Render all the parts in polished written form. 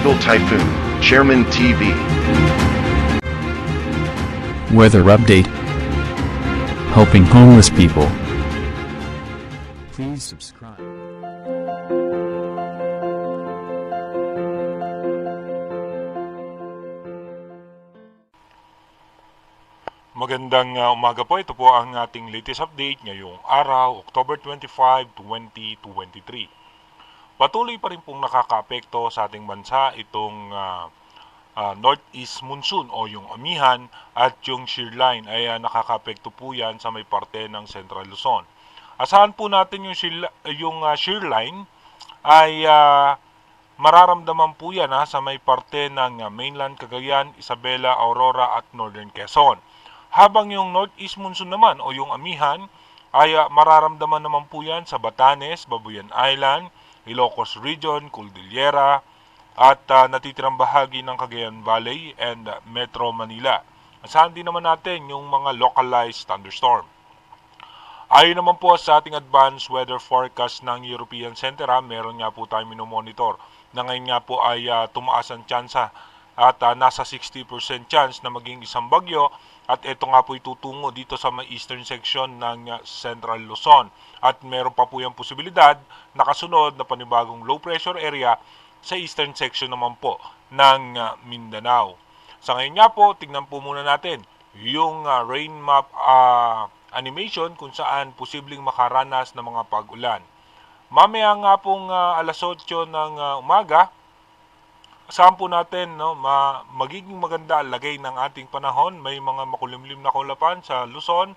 Global Typhoon, Chairman TV. Weather update. Helping homeless people. Please subscribe. Magandang umaga po. Ito po ang ating latest update ngayong araw, October 25, 2023. Patuloy pa rin pong nakakaapekto sa ating bansa itong northeast monsoon o yung amihan at yung shear line ay nakakaapekto po yan sa may parte ng Central Luzon. Asahan po natin yung shear line ay mararamdaman po yan sa may parte ng mainland Cagayan, Isabela, Aurora at Northern Quezon. Habang yung northeast monsoon naman o yung amihan ay mararamdaman naman po yan sa Batanes, Babuyan Island, Ilocos Region, Cordillera at natitirang bahagi ng Cagayan Valley and Metro Manila. Asahan din naman natin yung mga localized thunderstorm. Ayon naman po sa ating advanced weather forecast ng European Center, meron nga po tayong minomonitor na ngayon nga po ay tumaas ang tsansa at nasa 60% chance na maging isang bagyo. At ito nga po itutungo dito sa may eastern section ng Central Luzon. At meron pa po yung posibilidad na kasunod na panibagong low pressure area sa eastern section naman po ng Mindanao. Sa ngayon nga po, tingnan po muna natin yung rain map animation kung saan posibleng makaranas ng mga pag-ulan. Mamaya nga pong alas 8 ng umaga, asahan po natin magiging maganda ang lagay ng ating panahon. May mga makulimlim na kaulapan sa Luzon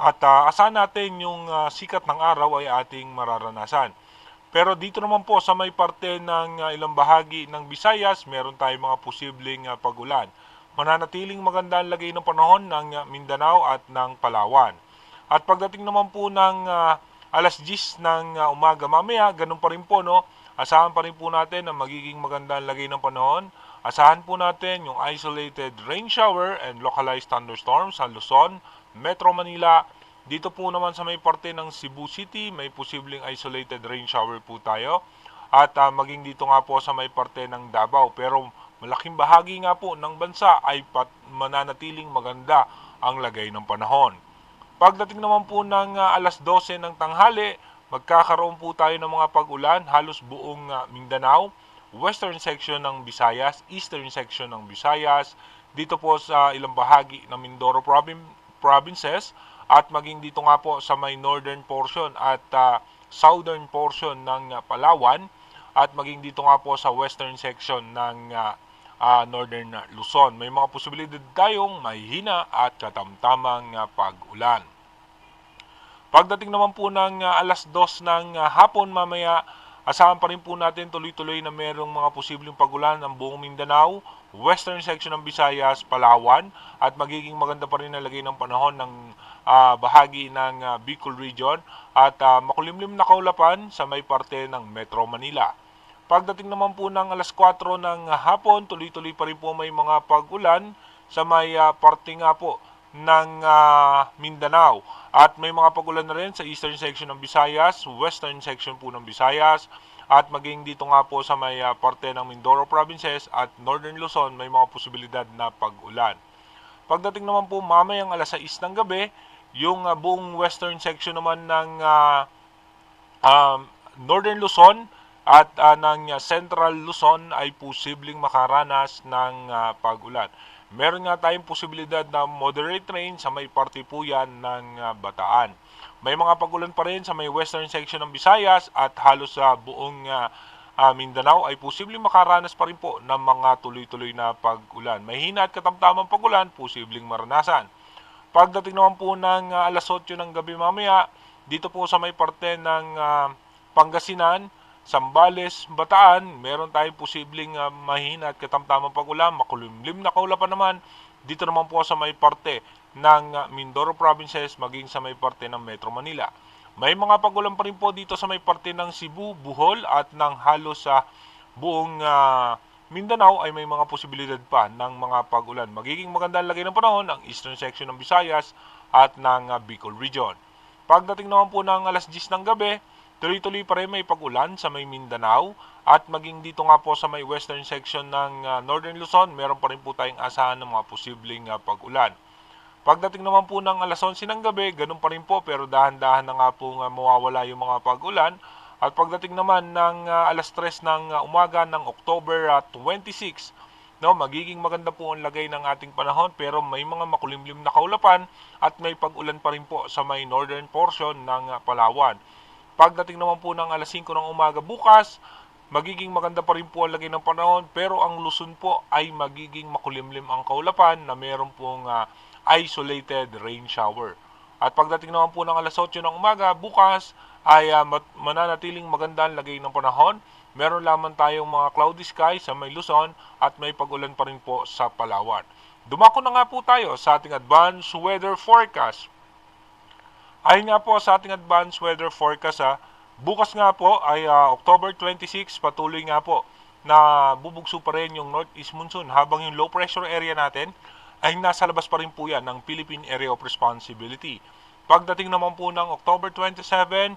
at asahan natin yung sikat ng araw ay ating mararanasan. Pero dito naman po sa may parte ng ilang bahagi ng Visayas, meron tayong mga posibleng pag-ulan. Mananatiling maganda ang lagay ng panahon ng Mindanao at ng Palawan. At pagdating naman po ng alas 10 ng umaga mamaya, ganun pa rin po asahan pa rin po natin na magiging maganda ang lagay ng panahon. Asahan po natin yung isolated rain shower and localized thunderstorms sa Luzon, Metro Manila. Dito po naman sa may parte ng Cebu City, may posibleng isolated rain shower po tayo. At maging dito nga po sa may parte ng Davao. Pero malaking bahagi nga po ng bansa ay mananatiling maganda ang lagay ng panahon. Pagdating naman po ng alas 12 ng tanghali, magkakaroon po tayo ng mga pag-ulan halos buong Mindanao, western section ng Visayas, eastern section ng Visayas, dito po sa ilang bahagi ng Mindoro provinces at maging dito nga po sa may northern portion at southern portion ng Palawan at maging dito nga po sa western section ng northern Luzon. May mga posibilidad tayong mahihina at katamtamang pag-ulan. Pagdating naman po ng alas 2 ng hapon mamaya, asahan pa rin po natin tuloy-tuloy na mayroong mga posibleng pag-ulan ng buong Mindanao, western section ng Visayas, Palawan, at magiging maganda pa rin ang lagay ng panahon ng bahagi ng Bicol Region at makulimlim na kaulapan sa may parte ng Metro Manila. Pagdating naman po ng alas 4 ng hapon, tuloy-tuloy pa rin po may mga pag-ulan sa may parte nga po ng Mindanao. At may mga pag-ulan na rin sa eastern section ng Visayas, western section po ng Visayas, at maging dito nga po sa may parte ng Mindoro provinces at northern Luzon, may mga posibilidad na pag-ulan. Pagdating naman po mamayang alas 6 ng gabi, yung buong western section naman ng northern Luzon at ng central Luzon ay posibleng makaranas ng pag-ulan. Meron nga tayong posibilidad na moderate rain sa may parte po yan ng Bataan. May mga pag-ulan pa rin sa may western section ng Visayas at halos sa buong Mindanao ay posibleng makaranas pa rin po ng mga tuloy-tuloy na pag-ulan. May hina at katamtamang pag-ulan, posibleng maranasan. Pagdating naman po ng alas 8 ng gabi mamaya, dito po sa may parte ng Pangasinan, Sambales, Bataan, meron tayong posibleng mahina at katamtamang pag-ulan, makulimlim na kaulapan naman. Dito naman po sa may parte ng Mindoro provinces, maging sa may parte ng Metro Manila. May mga pag-ulan pa rin po dito sa may parte ng Cebu, Bohol at ng halos sa buong Mindanao ay may mga posibilidad pa ng mga pag-ulan. Magiging maganda ang lagay ng panahon ang eastern section ng Visayas at ng Bicol Region. Pagdating naman po ng alas 10 ng gabi, Tuloy-tuloy pa rin may pag-ulan sa may Mindanao at maging dito nga po sa may western section ng Northern Luzon, meron pa rin po tayong asahan ng mga posibleng pag-ulan. Pagdating naman po ng alas 11 ng gabi, ganun pa rin po pero dahan-dahan na nga po mawawala yung mga pag-ulan. At pagdating naman ng alas 3 ng umaga ng October 26, no, magiging maganda po ang lagay ng ating panahon pero may mga makulimlim na kaulapan at may pag-ulan pa rin po sa may northern portion ng Palawan. Pagdating naman po ng alas 5 ng umaga bukas, magiging maganda pa rin po ang lagay ng panahon pero ang Luzon po ay magiging makulimlim ang kaulapan na meron pong isolated rain shower. At pagdating naman po ng alas 8 ng umaga bukas ay mananatiling maganda ang lagay ng panahon. Meron lamang tayong mga cloudy sky sa may Luzon at may pag-ulan pa rin po sa Palawan. Dumako na nga po tayo sa ating advanced weather forecast. Ayon nga po sa ating advanced weather forecast, bukas nga po ay October 26, patuloy nga po na bubugso pa rin yung northeast monsoon habang yung low pressure area natin ay nasa labas pa rin po yan ng Philippine Area of Responsibility. Pagdating naman po ng October 27,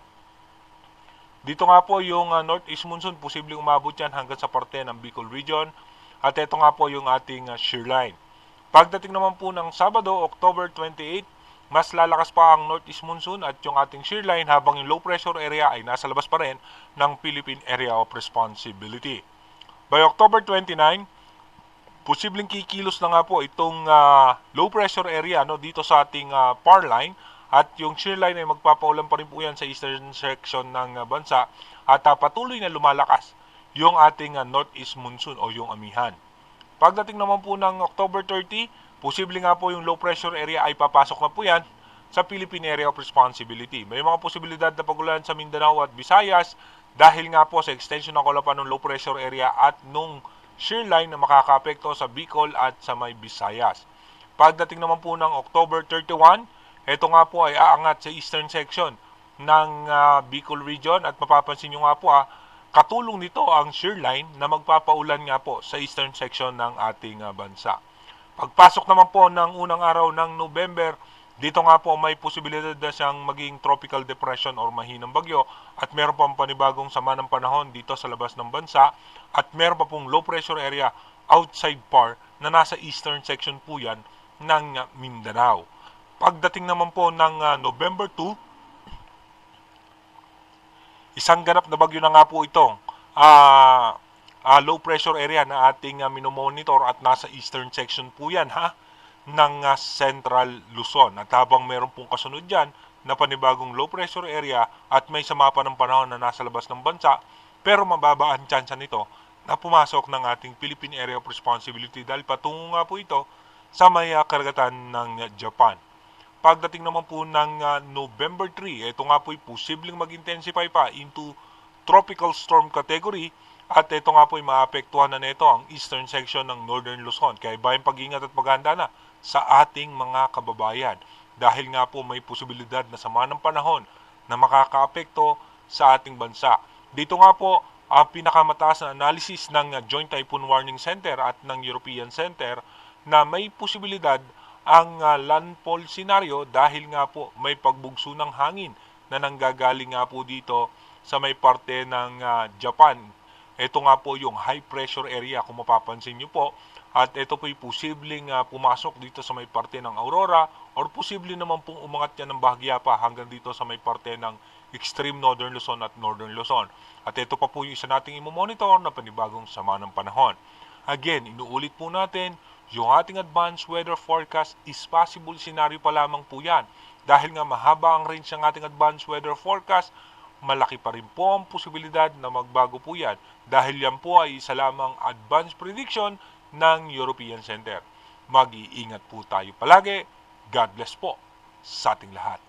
dito nga po yung northeast monsoon, posibleng umabot yan hanggang sa parte ng Bicol region. At ito nga po yung ating shear line. Pagdating naman po ng Sabado, October 28, mas lalakas pa ang northeast monsoon at yung ating shear line habang yung low pressure area ay nasa labas pa rin ng Philippine Area of Responsibility. By October 29, posibleng kikilos na nga po itong low pressure area dito sa ating PAR line. At yung shear line ay magpapaulan pa rin po yan sa eastern section ng bansa at patuloy na lumalakas yung ating northeast monsoon o yung amihan. Pagdating naman po ng October 30, posible nga po yung low pressure area ay papasok na po yan sa Philippine Area of Responsibility. May mga posibilidad na pag-ulan sa Mindanao at Visayas dahil nga po sa extension ng kaulapan ng low pressure area at nung shear line na makakaapekto sa Bicol at sa may Visayas. Pagdating naman po ng October 31, ito nga po ay aangat sa eastern section ng Bicol region at mapapansin nyo nga po katulong nito ang shear line na magpapaulan nga po sa eastern section ng ating bansa. Pagpasok naman po ng unang araw ng November, dito nga po may posibilidad na siyang maging tropical depression or mahinang bagyo at meron pang panibagong sama ng panahon dito sa labas ng bansa at meron pa pong low pressure area outside PAR na nasa eastern section po yan ng Mindanao. Pagdating naman po ng November 2, isang ganap na bagyo na nga po itong low pressure area na ating minomonitor at nasa eastern section po yan ng Central Luzon. At habang meron pong kasunod dyan na panibagong low pressure area at may sama pa ng panahon na nasa labas ng bansa, pero mababa ang tsansa nito na pumasok ng ating Philippine Area of Responsibility dahil patungo nga po ito sa may karagatan ng Japan. Pagdating naman po ng November 3, ito nga po ay posibleng mag-intensify pa into tropical storm category at ito nga po ay maapektuhan na nito ang eastern section ng Northern Luzon. Kaya bayang pag-ingat at paghahanda na sa ating mga kababayan dahil nga po may posibilidad na sama ng panahon na makakaapekto sa ating bansa. Dito nga po ang pinakamataas na analysis ng Joint Typhoon Warning Center at ng European Center na may posibilidad ang landfall scenario dahil nga po may pagbugso ng hangin na nanggagaling nga po dito sa may parte ng Japan. Ito nga po yung high pressure area kung mapapansin nyo po at ito po ay posibleng pumasok dito sa may parte ng Aurora or posible naman pong umangat yan ng bahagya pa hanggang dito sa may parte ng extreme Northern Luzon at Northern Luzon. At ito pa po yung isa nating imomonitor na panibagong sama ng panahon. Again, inuulit po natin, yung ating advanced weather forecast is possible scenario pa lamang po yan. Dahil nga mahaba ang range ng ating advanced weather forecast, malaki pa rin po ang posibilidad na magbago po yan. Dahil yan po ay isa lamang advanced prediction ng European Center. Mag-iingat po tayo palagi. God bless po sa ating lahat.